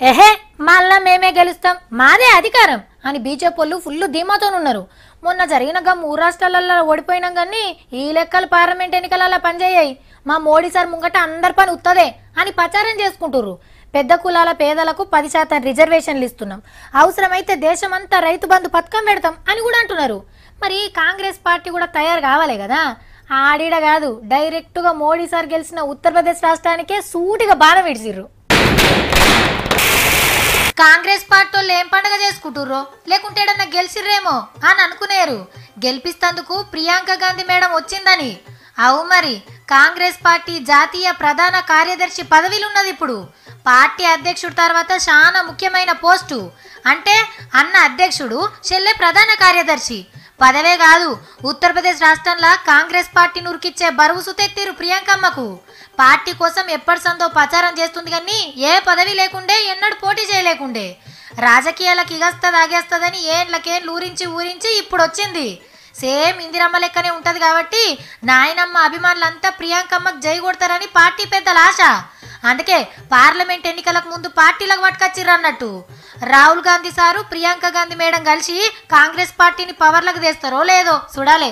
ఎహే మళ్ళా మేమే గెలుస్తాం మాదే అధికారం అని బీజేపీ వాళ్ళు ఫుల్ ధీమాతోనున్నారు. మొన్న జరిగిన గమ్ ఊరు రాష్ట్రాలలో ఓడిపోయినాం కానీ ఈ లెక్కలు పార్లమెంట్ ఎన్నికలలో పనిచేయాయి. మా మోడీ సార్ ముంగట అందరి పని ఉత్తదే అని ప్రచారం చేసుకుంటుర్రు. పెద్ద కులాల పేదలకు 10% రిజర్వేషన్లు ఇస్తున్నాం, అవసరమైతే దేశమంతా రైతు బంధు పథకం పెడతాం అని కూడా అంటున్నారు. మరి కాంగ్రెస్ పార్టీ కూడా తయారు కావాలి కదా. ఆడిడ కాదు, డైరెక్ట్గా మోడీ సార్ గెలిచిన ఉత్తరప్రదేశ్ రాష్ట్రానికే సూటిగా బాధ విడిచిర్రు. కాంగ్రెస్ పార్టీ వాళ్ళు ఏం పండుగ చేసుకుంటుర్రో లేకుంటే ఏడన్నా గెలిచిర్రేమో అని అనుకునేరు. గెలిపిస్తందుకు ప్రియాంక గాంధీ మేడం వచ్చిందని. అవు మరి కాంగ్రెస్ పార్టీ జాతీయ ప్రధాన కార్యదర్శి పదవిలున్నది. ఇప్పుడు పార్టీ అధ్యక్షుడు తర్వాత చాలా ముఖ్యమైన పోస్టు. అంటే అన్న అధ్యక్షుడు, చెల్లె ప్రధాన కార్యదర్శి. పదవే కాదు, ఉత్తరప్రదేశ్ రాష్ట్రంలో కాంగ్రెస్ పార్టీ నురికిచ్చే బరువు సుతెత్తిరు ప్రియాంకమ్మకు. పార్టీ కోసం ఎప్పటి సందో ప్రచారం చేస్తుంది కానీ ఏ పదవి లేకుండే, ఎన్నడూ పోటీ చేయలేకుండే. రాజకీయాలకు ఇగస్తది ఆగేస్తుందని ఏళ్ళకేళ్ళు ఊరించి ఇప్పుడు వచ్చింది. సేమ్ ఇందిరమ్మ లెక్కనే ఉంటది కాబట్టి నాయనమ్మ అభిమానులంతా ప్రియాంకమ్మకు జై కొడతారని పార్టీ పెద్దల ఆశ. అందుకే పార్లమెంట్ ఎన్నికలకు ముందు పార్టీలకు పట్టుకొచ్చిర్రు అన్నట్టు. రాహుల్ గాంధీ సారు ప్రియాంక గాంధీ మేడం కలిసి కాంగ్రెస్ పార్టీని పవర్లకు తెస్తారో లేదో చూడాలి.